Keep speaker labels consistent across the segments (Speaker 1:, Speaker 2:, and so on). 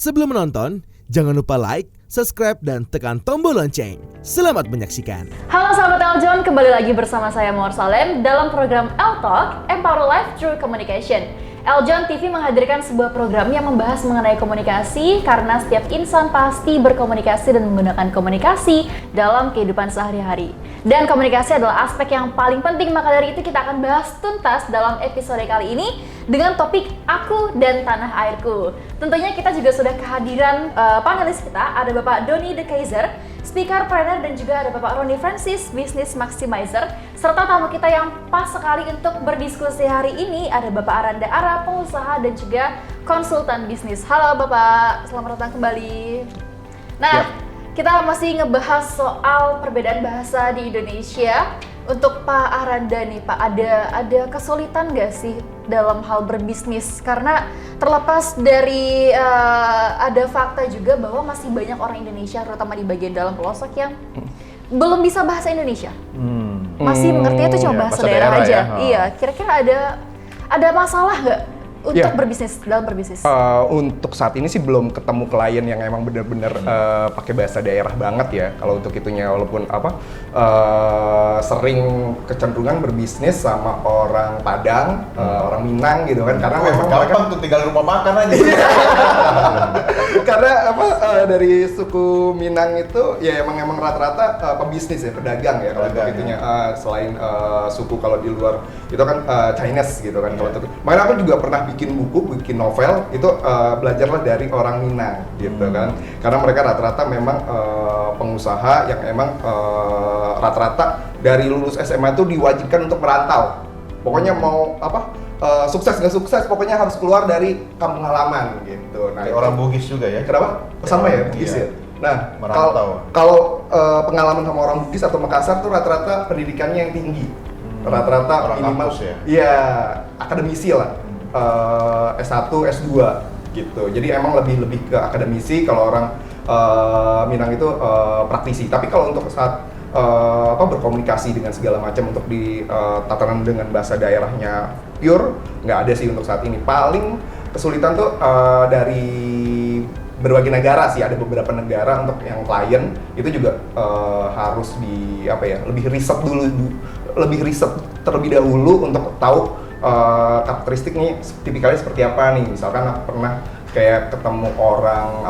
Speaker 1: Sebelum menonton, jangan lupa like, subscribe, dan tekan tombol lonceng. Selamat menyaksikan.
Speaker 2: Halo sahabat Eljon, kembali lagi bersama saya Mawar Salem dalam program L-Talk, Empower Life Through Communication. Eljon TV menghadirkan sebuah program yang membahas mengenai komunikasi karena setiap insan pasti berkomunikasi dan menggunakan komunikasi dalam kehidupan sehari-hari. Dan komunikasi adalah aspek yang paling penting, maka dari itu kita akan bahas tuntas dalam episode kali ini dengan topik Aku dan Tanah Airku. Tentunya kita juga sudah kehadiran panelis kita, ada Bapak Doni De Kaiser, speaker, trainer, dan juga ada Bapak Roni Francis, business maximizer, serta tamu kita yang pas sekali untuk berdiskusi hari ini ada Bapak Aranda Ara, pengusaha dan juga konsultan bisnis. Halo Bapak, selamat datang kembali. Nah, kita masih ngebahas soal perbedaan bahasa di Indonesia. Untuk Pak Aranda nih Pak, ada kesulitan nggak sih dalam hal berbisnis? Karena terlepas dari ada fakta juga bahwa masih banyak orang Indonesia, terutama di bagian dalam pelosok yang belum bisa bahasa Indonesia. Masih mengerti itu cuma bahasa daerah aja.
Speaker 3: Ya.
Speaker 2: Iya, kira-kira ada masalah nggak untuk berbisnis, dalam berbisnis?
Speaker 3: Untuk saat ini sih belum ketemu klien yang emang bener-bener pakai bahasa daerah banget ya. Kalau untuk itunya, walaupun sering kecenderungan berbisnis sama orang Padang, orang Minang gitu kan, karena memang
Speaker 4: gampang tuh tinggal rumah makan aja.
Speaker 3: karena dari suku Minang itu ya emang rata-rata pebisnis ya, pedagang ya kalau untuk itunya. Selain suku kalau di luar itu kan Chinese gitu kan. Kalau untuk makanya aku juga pernah bikin buku, bikin novel itu belajarlah dari orang Minang gitu kan. Karena mereka rata-rata memang pengusaha yang emang rata-rata dari lulus SMA itu diwajibkan untuk merantau. Pokoknya mau sukses nggak sukses, pokoknya harus keluar dari kampung halaman gitu. Nah,
Speaker 4: Orang Bugis juga ya?
Speaker 3: Kenapa? Sama ya, Bugis ya. Nah,
Speaker 4: Merantau.
Speaker 3: kalau pengalaman sama orang Bugis atau Makassar tuh rata-rata pendidikannya yang tinggi. Rata-rata
Speaker 4: Orang
Speaker 3: minimal
Speaker 4: kampus ya?
Speaker 3: Iya, akademisi lah. S1, S2 gitu. Jadi emang lebih ke akademisi, kalau orang Minang itu praktisi. Tapi kalau untuk saat berkomunikasi dengan segala macam untuk di tatanan dengan bahasa daerahnya pure, nggak ada sih untuk saat ini. Paling kesulitan tuh dari berbagai negara sih, ada beberapa negara untuk yang klien itu juga harus lebih riset terlebih dahulu untuk tahu karakteristik nih tipikalnya seperti apa nih. Misalkan aku pernah kayak ketemu orang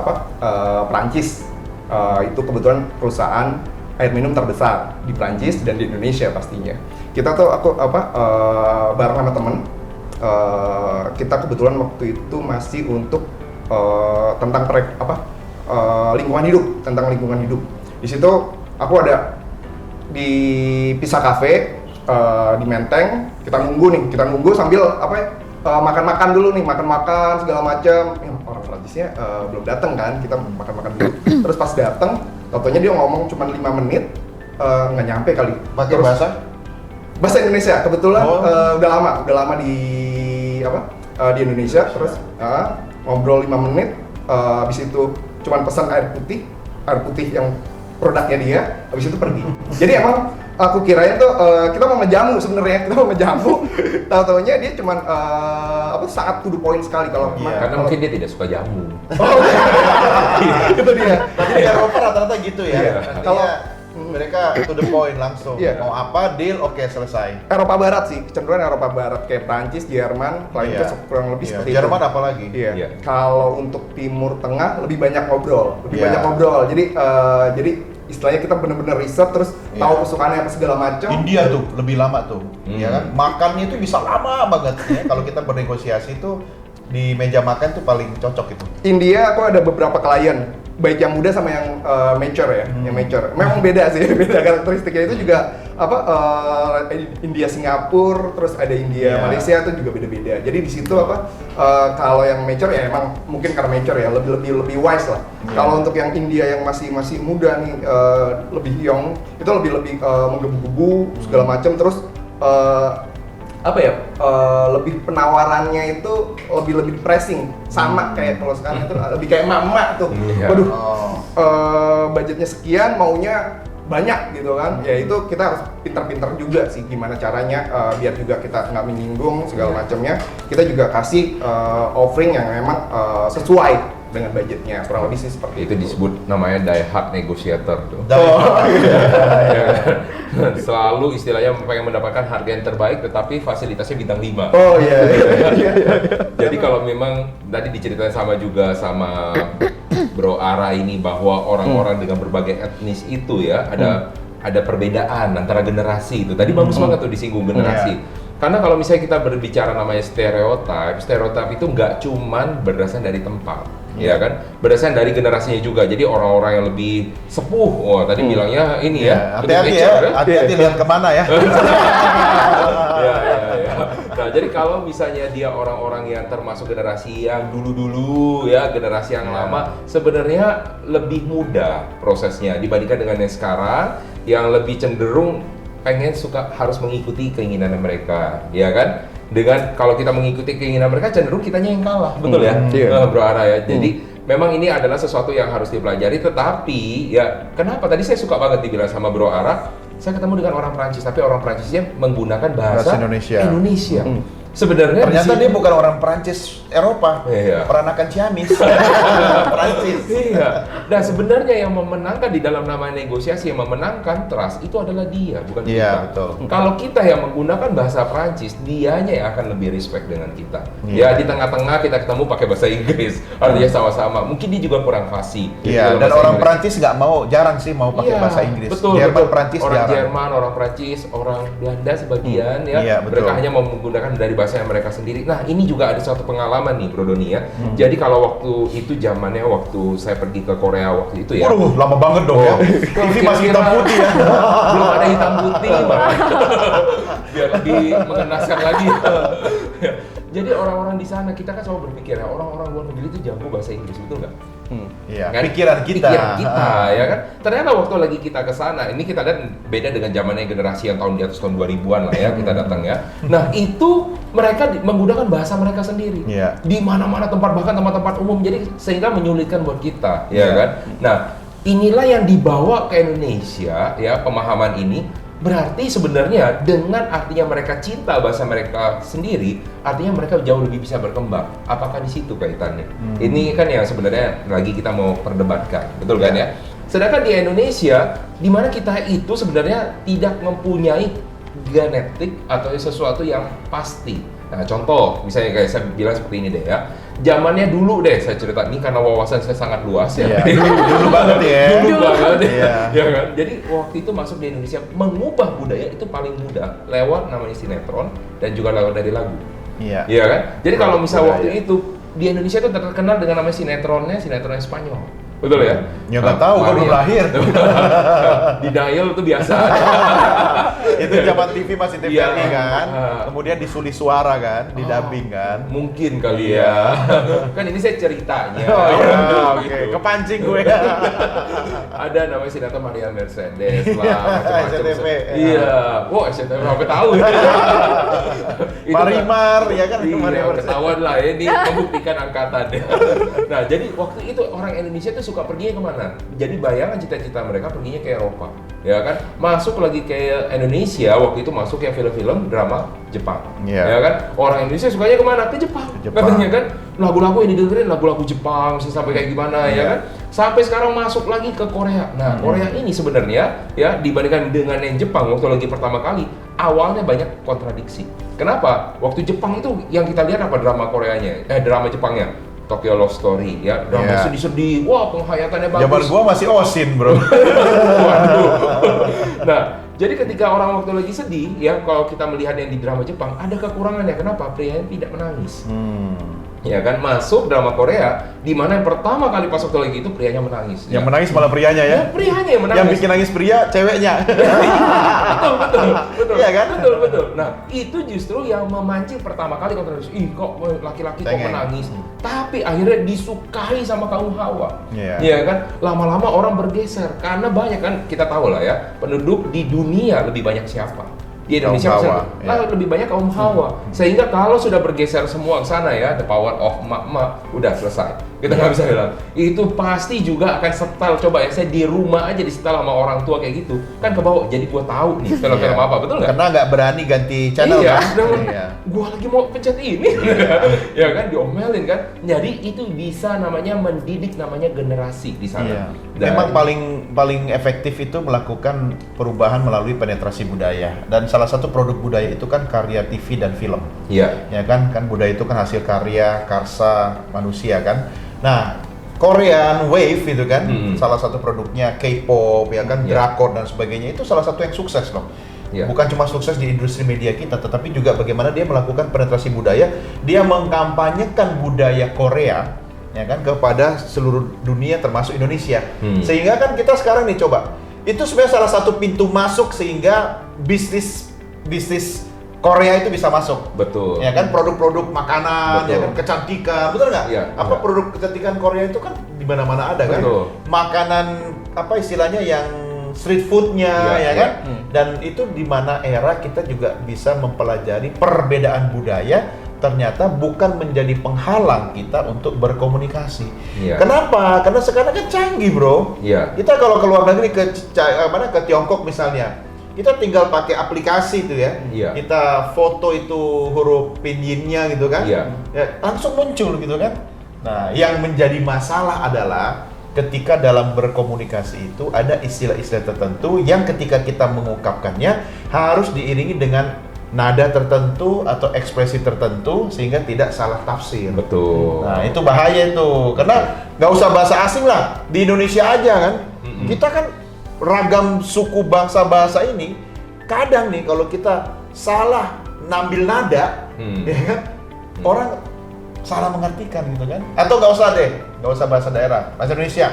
Speaker 3: Prancis, itu kebetulan perusahaan air minum terbesar di Prancis dan di Indonesia pastinya. Kita tuh bareng sama temen, kita kebetulan waktu itu masih untuk tentang lingkungan hidup. Di situ aku ada di Pisa Cafe di Menteng. Kita nunggu sambil makan-makan dulu nih, makan segala macam. Orang Prancisnya belum datang kan, kita makan dulu. Terus pas datang, totonya dia ngomong cuma 5 menit, nggak nyampe kali.
Speaker 4: Pakai bahasa
Speaker 3: Indonesia. Kebetulan udah lama di di Indonesia. Terus ngobrol 5 menit, habis itu cuma pesan air putih yang produknya dia, habis itu pergi. Jadi emang aku kirain tuh kita mau ngejamu sebenarnya, tahu-taunya dia cuman sangat to the point sekali kalau
Speaker 5: Karena mungkin dia tidak suka jamu.
Speaker 3: Itu dia.
Speaker 4: Jadi di Eropa rata-rata gitu ya.
Speaker 5: Iya.
Speaker 4: Kalau mereka to the point langsung.
Speaker 3: Iya.
Speaker 4: Mau apa, deal, oke, selesai.
Speaker 3: Eropa Barat sih, kecenderungan Eropa Barat kayak Prancis, Jerman, kliennya kurang lebih seperti itu.
Speaker 4: Jerman apalagi?
Speaker 3: Iya.
Speaker 5: Iya.
Speaker 3: Kalau untuk Timur Tengah lebih banyak ngobrol,
Speaker 4: Iya.
Speaker 3: Jadi istilahnya kita benar-benar riset terus tahu kesukaannya apa segala macam.
Speaker 4: India tuh lebih lama tuh, ya kan? Makannya itu bisa lama banget ya. Kalau kita bernegosiasi tuh di meja makan tuh paling cocok itu.
Speaker 3: India aku ada beberapa klien, baik yang muda sama yang mature ya, yang mature. Memang beda sih, beda karakteristiknya itu juga India Singapura, terus ada India Malaysia itu juga beda-beda. Jadi di situ kalau yang mature ya emang mungkin karena mature ya lebih wise lah. Kalau untuk yang India yang masih muda nih, lebih young, itu lebih menggebu-gebu segala macam, terus lebih penawarannya itu lebih pressing, sama kayak kalau sekarang itu lebih kayak emak-emak tuh. Waduh, budgetnya sekian, maunya banyak gitu kan. Ya itu kita harus pintar-pintar juga sih gimana caranya biar juga kita nggak menyinggung segala macamnya. Kita juga kasih offering yang memang sesuai dengan budgetnya, kurang lebih sih seperti
Speaker 5: Itu disebut namanya die hard negotiator tuh. Selalu istilahnya pengen mendapatkan harga yang terbaik tetapi fasilitasnya bintang 5.
Speaker 3: Oh iya.
Speaker 5: Jadi kalau memang tadi diceritain sama juga sama Bro Ara ini bahwa orang-orang dengan berbagai etnis itu ya ada perbedaan antara generasi itu. Tadi bagus banget tuh disinggung generasi. Karena kalau misalnya kita berbicara namanya stereotip itu nggak cuman berdasarkan dari tempat, ya kan? Berdasarkan dari generasinya juga. Jadi orang-orang yang lebih sepuh, tadi bilangnya ini ya, lebih
Speaker 4: Hati-hati
Speaker 5: mature,
Speaker 4: ya, hati-hati lihat kemana ya.
Speaker 5: ya. Nah, jadi kalau misalnya dia orang-orang yang termasuk generasi yang dulu-dulu ya, generasi yang lama, sebenarnya lebih mudah prosesnya dibandingkan dengan yang sekarang yang lebih cenderung harus mengikuti keinginan mereka, ya kan? Dengan kalau kita mengikuti keinginan mereka, cenderung kitanya yang kalah, betul ya, Bro Ara ya. Jadi memang ini adalah sesuatu yang harus dipelajari. Tetapi ya, kenapa tadi saya suka banget dibilang sama Bro Ara, saya ketemu dengan orang Prancis, tapi orang Prancisnya menggunakan bahasa Indonesia. Sebenarnya
Speaker 4: ternyata dia bukan orang Prancis Eropa, peranakan Ciamis. Prancis.
Speaker 5: Iya. Nah sebenarnya yang memenangkan di dalam nama negosiasi, yang memenangkan trust itu adalah dia, bukan kita.
Speaker 4: Iya, betul.
Speaker 5: Kalau kita yang menggunakan bahasa Prancis, dianya yang akan lebih respect dengan kita. Ya di tengah-tengah kita ketemu pakai bahasa Inggris, artinya sama-sama. Mungkin dia juga kurang fasih.
Speaker 4: Iya. Dan orang Prancis nggak jarang sih mau pakai bahasa Inggris.
Speaker 5: Betul.
Speaker 4: Prancis
Speaker 5: orang
Speaker 4: jarang.
Speaker 5: Jerman, orang Prancis, orang Belanda sebagian ya.
Speaker 4: Iya,
Speaker 5: mereka hanya mau menggunakan dari bahasa yang mereka sendiri. Nah ini juga ada suatu pengalaman nih Bro Doni ya. Jadi kalau waktu itu zamannya waktu saya pergi ke Korea waktu itu ya.
Speaker 4: Waduh, lama banget dong ya. TV masih hitam putih ya.
Speaker 5: Belum ada hitam putih biar lebih mengenaskan lagi. Jadi orang-orang di sana, kita kan selalu berpikir ya, orang-orang luar negeri itu jago bahasa Inggris, betul nggak?
Speaker 4: Iya,
Speaker 5: Kan?
Speaker 4: pikiran kita,
Speaker 5: ya kan? Ternyata waktu lagi kita ke sana, ini kita lihat beda dengan zamannya generasi yang tahun di atas tahun 2000-an lah ya, kita datang ya. Nah, itu mereka menggunakan bahasa mereka sendiri. Di mana-mana tempat, bahkan tempat-tempat umum, jadi sehingga menyulitkan buat kita, ya kan? Nah, inilah yang dibawa ke Indonesia ya, pemahaman ini. Berarti sebenarnya dengan artinya mereka cinta bahasa mereka sendiri, artinya mereka jauh lebih bisa berkembang. Apakah di situ kaitannya? Ini kan yang sebenarnya lagi kita mau perdebatkan, betul kan ya? Sedangkan di Indonesia, di mana kita itu sebenarnya tidak mempunyai genetik atau sesuatu yang pasti. Nah, contoh, misalnya kayak saya bilang seperti ini deh ya. Zamannya dulu deh, saya cerita ini karena wawasan saya sangat luas ya.
Speaker 4: Dulu banget ya.
Speaker 5: Dulu banget
Speaker 4: ya.
Speaker 5: Ya kan? Jadi waktu itu masuk di Indonesia, mengubah budaya itu paling mudah lewat namanya sinetron dan juga lewat dari lagu. Iya kan? Jadi kalau misal waktu itu di Indonesia itu terkenal dengan namanya sinetron Spanyol. Betul ya?
Speaker 4: Ya nggak tahu, gue belum lahir.
Speaker 5: Di dial itu biasa.
Speaker 4: Itu zaman TV masih TVRI kan. Kemudian disuli suara kan, didubbing kan.
Speaker 5: Mungkin kali ya. Kan ini saya ceritanya.
Speaker 4: Oh iya, oke. Kepancing gue.
Speaker 5: Ada namanya sinetron Maria Mercedes lah, macam-macam.
Speaker 4: SCTV.
Speaker 5: Iya. Wow, SCTV sampai tahu.
Speaker 4: Marimar ya kan.
Speaker 5: Iya, ketahuan lah ya, ini membuktikan angkatan. Nah, jadi waktu itu orang Indonesia tuh suka pergi kemana? Jadi bayangan cita-cita mereka perginya ke Eropa, ya kan? Masuk lagi ke Indonesia, waktu itu masuk ya film-film drama Jepang, ya kan? Orang Indonesia sukanya kemana? Ke Jepang. Katanya kan, lagu-lagu yang didengerin lagu-lagu Jepang, sampai kayak gimana, ya kan? Sampai sekarang masuk lagi ke Korea. Nah, Korea ini sebenarnya ya dibandingkan dengan yang Jepang waktu lagi pertama kali, awalnya banyak kontradiksi. Kenapa? Waktu Jepang itu yang kita lihat apa drama Koreanya? Drama Jepangnya. Tokyo Love Story ya, drama sedih-sedih, wah penghayatannya bagus.
Speaker 4: Zaman gua masih Osin bro.
Speaker 5: Waduh. Nah, jadi ketika orang waktu lagi sedih ya, kalau kita melihat yang di drama Jepang ada kekurangannya. Kenapa? Prianya tidak menangis. Ya kan, masuk drama Korea di mana yang pertama kali pas waktu lagi itu prianya menangis.
Speaker 4: Yang menangis malah prianya ya?
Speaker 5: Prianya yang menangis.
Speaker 4: Yang bikin nangis pria, ceweknya.
Speaker 5: betul.
Speaker 4: Iya kan?
Speaker 5: Betul. Nah, itu justru yang memancing pertama kali kontradiksi. Ih, kok laki-laki kok menangis? Tapi akhirnya disukai sama kaum Hawa. Iya kan? Lama-lama orang bergeser karena banyak kan, kita tahu lah ya, penduduk di dunia lebih banyak siapa? Di Indonesia lebih banyak kaum Hawa. Sehingga kalau sudah bergeser semua ke sana ya, the power of emak-emak udah selesai. Kita nggak bisa bilang. Itu pasti juga akan setel. Coba ya, saya di rumah aja di setel sama orang tua kayak gitu. Kan kebawa, jadi gua tahu nih film-film apa, betul nggak?
Speaker 4: Karena nggak berani ganti channel
Speaker 5: Iya,
Speaker 4: kan?
Speaker 5: gua lagi mau pencet ini. Ya kan, diomelin kan. Jadi itu bisa namanya mendidik namanya generasi di sana.
Speaker 4: Iya.
Speaker 5: Dan-
Speaker 4: Memang paling efektif itu melakukan perubahan melalui penetrasi budaya. Dan salah satu produk budaya itu kan karya TV dan film.
Speaker 5: Iya.
Speaker 4: Ya kan budaya itu kan hasil karya karsa manusia kan. Nah, Korean Wave itu kan salah satu produknya K-pop ya kan, drakor dan sebagainya, itu salah satu yang sukses loh.
Speaker 5: Iya.
Speaker 4: Bukan cuma sukses di industri media kita, tetapi juga bagaimana dia melakukan penetrasi budaya, dia mengkampanyekan budaya Korea ya kan kepada seluruh dunia termasuk Indonesia. Sehingga kan kita sekarang nih coba, itu sebenarnya salah satu pintu masuk sehingga bisnis Korea itu bisa masuk.
Speaker 5: Betul.
Speaker 4: Ya kan, produk-produk makanan,
Speaker 5: Betul.
Speaker 4: ya kan, kecantikan, betul nggak?
Speaker 5: Iya,
Speaker 4: Apa
Speaker 5: iya.
Speaker 4: produk kecantikan Korea itu kan di mana-mana ada kan?
Speaker 5: Betul.
Speaker 4: Makanan apa istilahnya yang street foodnya,
Speaker 5: Iya,
Speaker 4: ya
Speaker 5: iya.
Speaker 4: kan? Dan itu di mana era kita juga bisa mempelajari perbedaan budaya, ternyata bukan menjadi penghalang kita untuk berkomunikasi.
Speaker 5: Iya.
Speaker 4: Kenapa? Karena sekarang kan canggih, bro.
Speaker 5: Iya.
Speaker 4: Kita kalau ke luar negeri ke Tiongkok misalnya, kita tinggal pakai aplikasi itu ya.
Speaker 5: Iya.
Speaker 4: Kita foto itu huruf pinyin-nya gitu kan.
Speaker 5: Iya.
Speaker 4: Ya, langsung muncul gitu kan. Nah, yang menjadi masalah adalah ketika dalam berkomunikasi itu ada istilah-istilah tertentu yang ketika kita mengungkapkannya harus diiringi dengan nada tertentu atau ekspresi tertentu sehingga tidak salah tafsir.
Speaker 5: Betul.
Speaker 4: Nah, itu bahaya itu. Karena nggak usah bahasa asing lah, di Indonesia aja kan. Kita kan ragam suku bangsa bahasa ini, kadang nih kalau kita salah ngambil nada, ya kan, orang salah mengartikan gitu kan. Atau nggak usah deh, nggak usah bahasa daerah, bahasa Indonesia.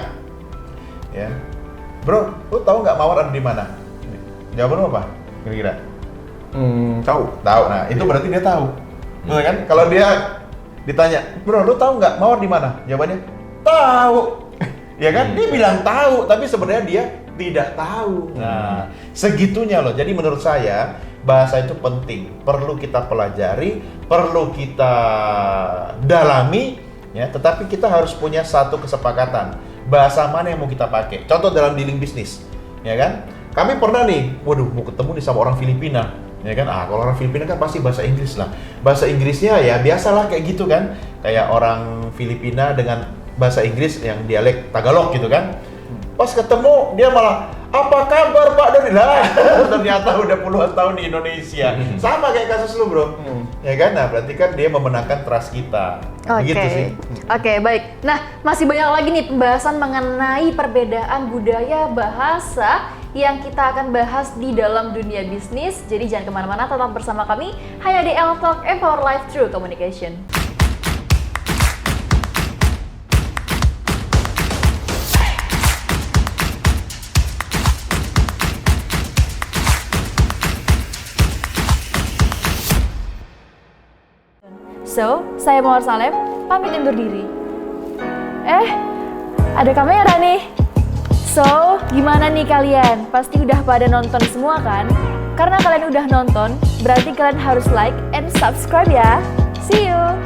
Speaker 4: Ya, bro, lu tahu nggak Mawar ada di mana? Jawaban lu apa? Kira-kira?
Speaker 3: Tahu.
Speaker 4: Tahu. Nah, itu berarti dia tahu. Betul kan? Kalau dia ditanya, "Bro, lu tahu nggak Mawar di mana?" Jawabannya, "Tahu." Ya kan? Dia bilang tahu, tapi sebenarnya dia tidak tahu. Nah, segitunya loh. Jadi menurut saya bahasa itu penting, perlu kita pelajari, perlu kita dalami, ya. Tetapi kita harus punya satu kesepakatan. Bahasa mana yang mau kita pakai? Contoh dalam dealing bisnis, ya kan? Kami pernah nih, waduh, mau ketemu nih sama orang Filipina, ya kan? Kalau orang Filipina kan pasti bahasa Inggris lah. Bahasa Inggrisnya ya biasalah kayak gitu kan, kayak orang Filipina dengan bahasa Inggris yang dialek Tagalog gitu kan. Pas ketemu dia malah, "Apa kabar Pak Doni?" Lah, ternyata udah puluhan tahun di Indonesia. Sama kayak kasus lu, bro. Ya kan? Nah, berarti kan dia memenangkan trust kita.
Speaker 2: Oke,
Speaker 4: Begitu sih.
Speaker 2: Oke, baik. Nah, masih banyak lagi nih pembahasan mengenai perbedaan budaya bahasa yang kita akan bahas di dalam dunia bisnis. Jadi jangan kemana-mana, tetap bersama kami hanya di L-Talk Empower Life Through Communication. So, saya Mawar Salem, pamit undur diri. Ada kamera nih. So, gimana nih kalian? Pasti udah pada nonton semua kan? Karena kalian udah nonton, berarti kalian harus like and subscribe ya. See you!